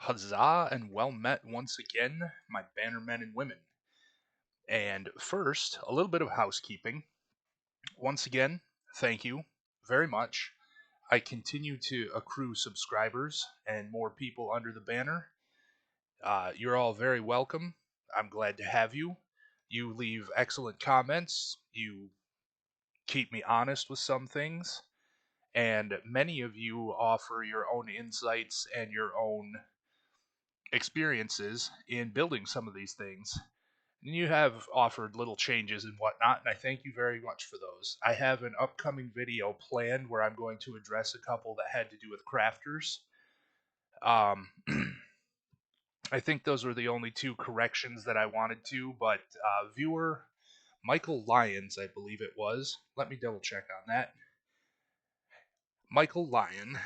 Huzzah and well met once again, my bannermen and women. And first, a little bit of housekeeping. Once again, thank you very much. I continue to accrue subscribers and more people under the banner. You're all very welcome. I'm glad to have you. You leave excellent comments. You keep me honest with some things. And many of you offer your own insights and your own experiences in building some of these things. And you have offered little changes and whatnot, and I thank you very much for those. I have an upcoming video planned where I'm going to address a couple that had to do with crafters. Um, I think those were the only two corrections that I wanted to, but viewer Michael Lyons, I believe it was. Let me double check on that. Michael Lyon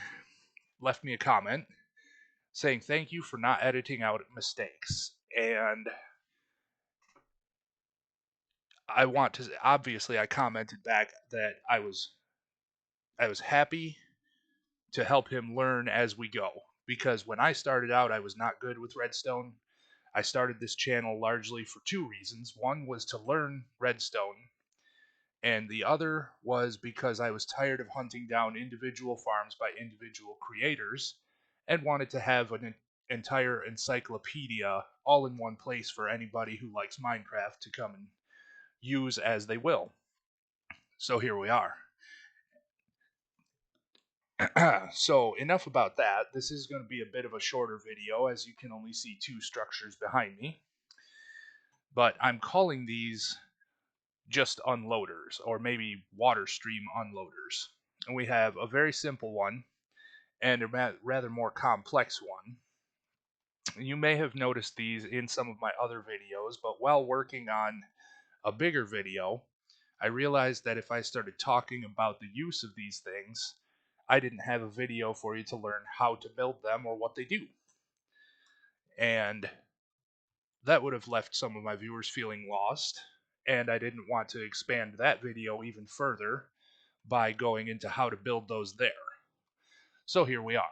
left me a comment saying thank you for not editing out mistakes. And I want to obviously I commented back that I was happy to help him learn as we go because when I started out I was not good with redstone. I started this channel largely for two reasons. One was to learn redstone, and the other was because I was tired of hunting down individual farms by individual creators and wanted to have an entire encyclopedia all in one place for anybody who likes Minecraft to come and use as they will. So here we are. So enough about that. This is going to be a bit of a shorter video as you can only see two structures behind me. But I'm calling these just unloaders or maybe water stream unloaders. And we have a very simple one and a rather more complex one. You may have noticed these in some of my other videos, but while working on a bigger video, I realized that if I started talking about the use of these things, I didn't have a video for you to learn how to build them or what they do. And that would have left some of my viewers feeling lost, and I didn't want to expand that video even further by going into how to build those there. So here we are.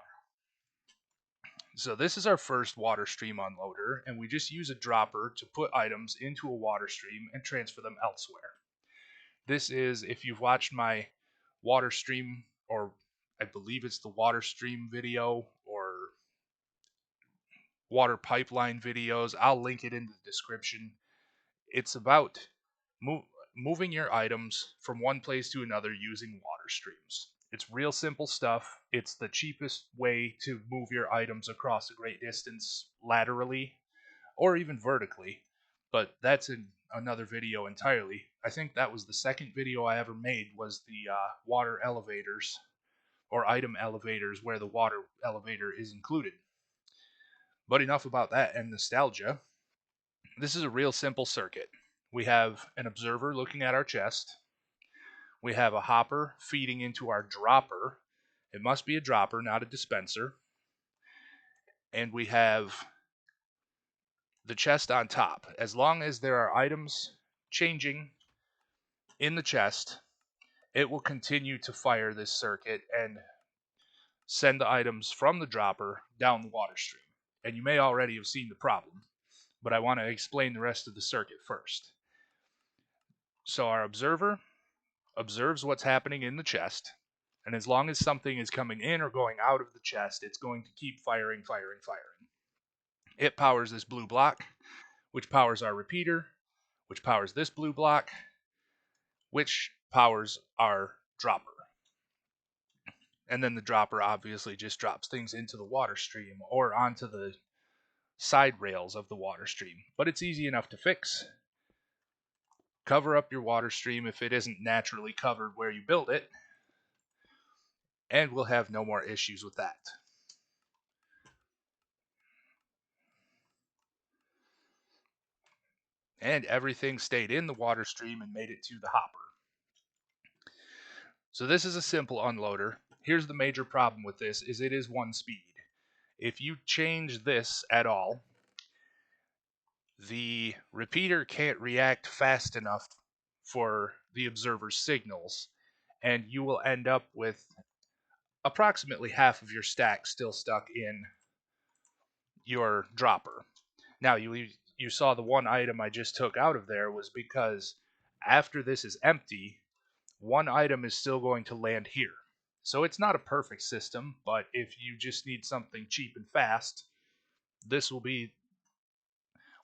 So this is our first water stream unloader, and we just use a dropper to put items into a water stream and transfer them elsewhere. This is, if you've watched my water stream, or I believe it's the water stream video or water pipeline videos, I'll link it in the description. It's about moving your items from one place to another using water streams. It's real simple stuff. It's the cheapest way to move your items across a great distance laterally or even vertically, but that's in another video entirely. I think that was the second video I ever made was the water elevators or item elevators where the water elevator is included. But enough about that and nostalgia. This is a real simple circuit. We have an observer looking at our chest. We have a hopper feeding into our dropper. It must be a dropper, not a dispenser. And we have the chest on top. As long as there are items changing in the chest, it will continue to fire this circuit and send the items from the dropper down the water stream. And you may already have seen the problem, but I want to explain the rest of the circuit first. So our observer observes what's happening in the chest, and as long as something is coming in or going out of the chest, it's going to keep firing, firing, firing. It powers this blue block, which powers our repeater, which powers this blue block, which powers our dropper. And then the dropper obviously just drops things into the water stream or onto the side rails of the water stream. But it's easy enough to fix. Cover up your water stream if it isn't naturally covered where you build it, and we'll have no more issues with that. And everything stayed in the water stream and made it to the hopper. So this is a simple unloader. Here's the major problem with this is it is one speed. If you change this at all, the repeater can't react fast enough for the observer's signals, and you will end up with approximately half of your stack still stuck in your dropper. Now you saw the one item I just took out of there was because after this is empty, one item is still going to land here. So it's not a perfect system, but if you just need something cheap and fast, this will be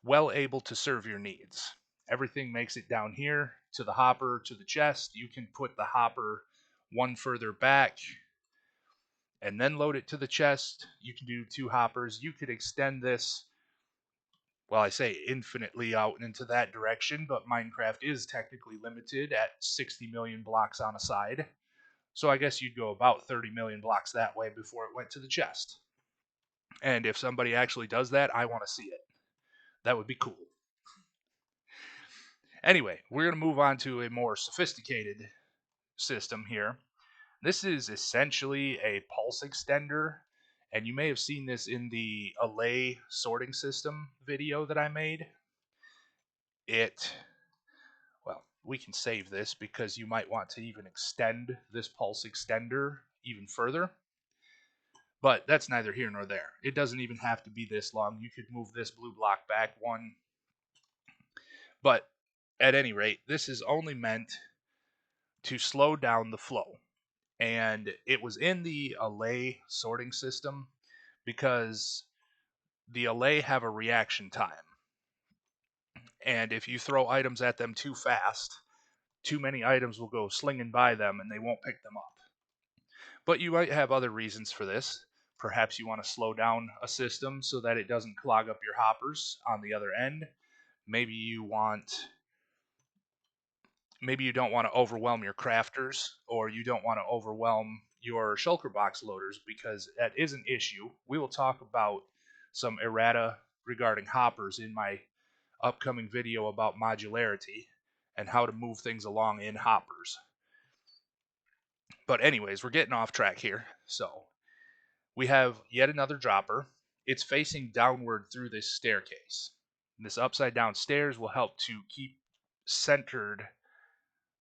well able to serve your needs. Everything makes it down here to the hopper, to the chest. You can put the hopper one further back and then load it to the chest. You can do 2 hoppers. You could extend this, well, I say infinitely out into that direction, but Minecraft is technically limited at 60 million blocks on a side. So I guess you'd go about 30 million blocks that way before it went to the chest. And if somebody actually does that, I want to see it. That would be cool. Anyway, we're going to move on to a more sophisticated system here. This is essentially a pulse extender, and you may have seen this in the Allay sorting system video that I made. Well, we can save this because you might want to even extend this pulse extender even further. But that's neither here nor there. It doesn't even have to be this long. You could move this blue block back one. But at any rate, this is only meant to slow down the flow. And it was in the Allay sorting system because the Allay have a reaction time. And if you throw items at them too fast, too many items will go slinging by them and they won't pick them up. But you might have other reasons for this. Perhaps you want to slow down a system so that it doesn't clog up your hoppers on the other end. Maybe you don't want to overwhelm your crafters, or you don't want to overwhelm your shulker box loaders, because that is an issue. We will talk about some errata regarding hoppers in my upcoming video about modularity and how to move things along in hoppers. But anyways, we're getting off track here. So we have yet another dropper. It's facing downward through this staircase. This upside down stairs will help to keep centered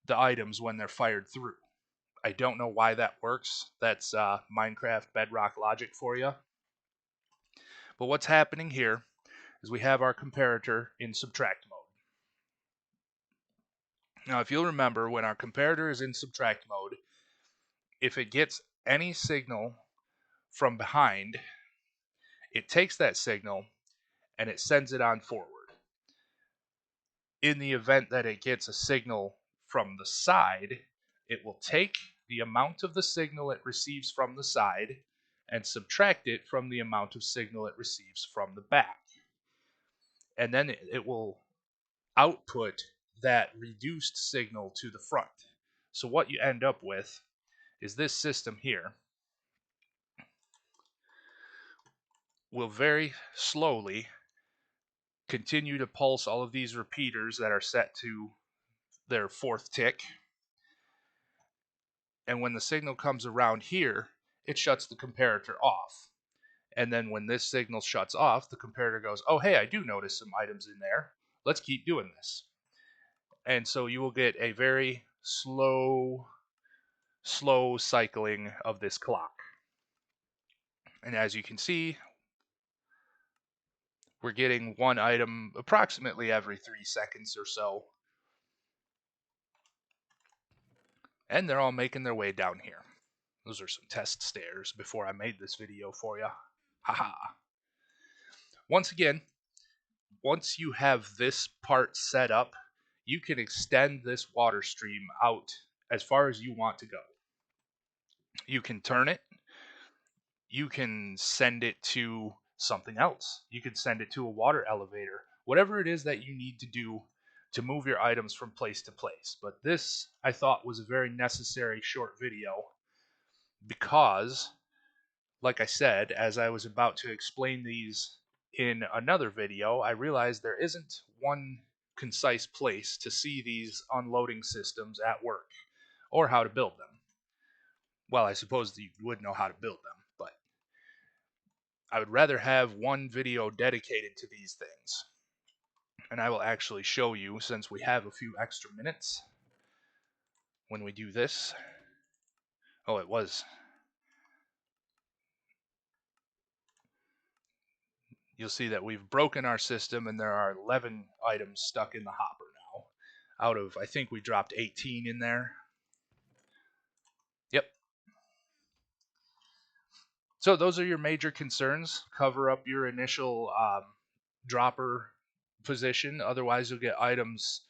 the items when they're fired through. I don't know why that works. That's Minecraft Bedrock logic for you. But what's happening here is we have our comparator in subtract mode. Now, if you'll remember, when our comparator is in subtract mode, if it gets any signal from behind, it takes that signal and it sends it on forward. In the event that it gets a signal from the side, it will take the amount of the signal it receives from the side and subtract it from the amount of signal it receives from the back. And then it will output that reduced signal to the front. So what you end up with is this system here will very slowly continue to pulse all of these repeaters that are set to their 4th tick. And when the signal comes around here, it shuts the comparator off. And then when this signal shuts off, the comparator goes, oh, hey, I do notice some items in there. Let's keep doing this. And so you will get a very slow cycling of this clock. And as you can see, we're getting one item approximately every 3 seconds or so. And they're all making their way down here. Those are some test stairs before I made this video for you. Haha. Once again, once you have this part set up, you can extend this water stream out as far as you want to go. You can turn it. You can send it to something else. You can send it to a water elevator. Whatever it is that you need to do to move your items from place to place. But this, I thought, was a very necessary short video because, like I said, as I was about to explain these in another video, I realized there isn't one concise place to see these unloading systems at work or how to build them. Well, I suppose you would know how to build them, but I would rather have one video dedicated to these things. And I will actually show you, since we have a few extra minutes when we do this. Oh, it was. you'll see that we've broken our system and there are 11 items stuck in the hopper now. Out of, I think we dropped 18 in there. Yep. So those are your major concerns. Cover up your initial dropper position. Otherwise, you'll get items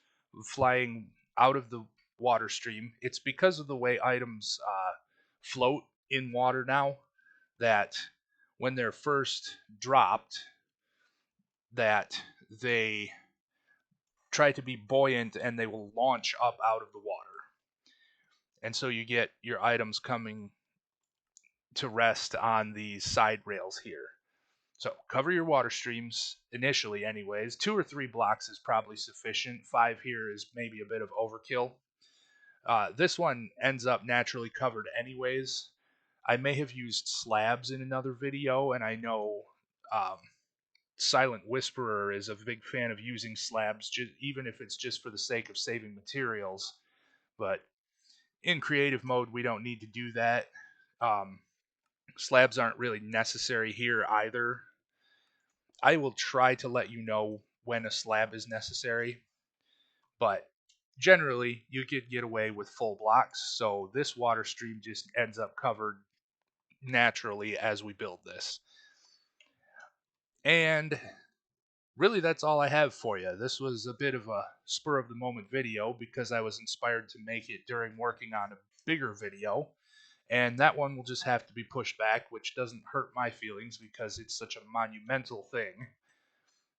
flying out of the water stream. It's because of the way items float in water now that when they're first dropped, that they try to be buoyant and they will launch up out of the water. And so you get your items coming to rest on these side rails here. So cover your water streams initially anyways. 2 or 3 blocks is probably sufficient. 5 here is maybe a bit of overkill. This one ends up naturally covered anyways. I may have used slabs in another video, and I know Silent Whisperer is a big fan of using slabs, even if it's just for the sake of saving materials. But in creative mode, we don't need to do that. Slabs aren't really necessary here either. I will try to let you know when a slab is necessary, but generally you could get away with full blocks. So this water stream just ends up covered naturally as we build this. And really, that's all I have for you. This was a bit of a spur of the moment video because I was inspired to make it during working on a bigger video. And that one will just have to be pushed back, which doesn't hurt my feelings because it's such a monumental thing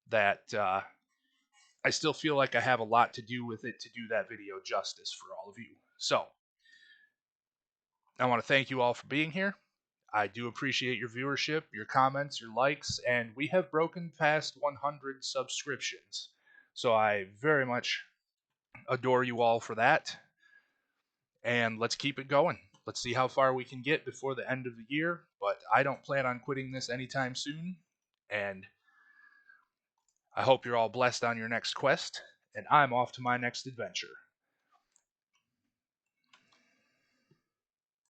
that I still feel like I have a lot to do with it to do that video justice for all of you. So, I want to thank you all for being here. I do appreciate your viewership, your comments, your likes, and we have broken past 100 subscriptions. So I very much adore you all for that. And let's keep it going. Let's see how far we can get before the end of the year, but I don't plan on quitting this anytime soon. And I hope you're all blessed on your next quest, and I'm off to my next adventure.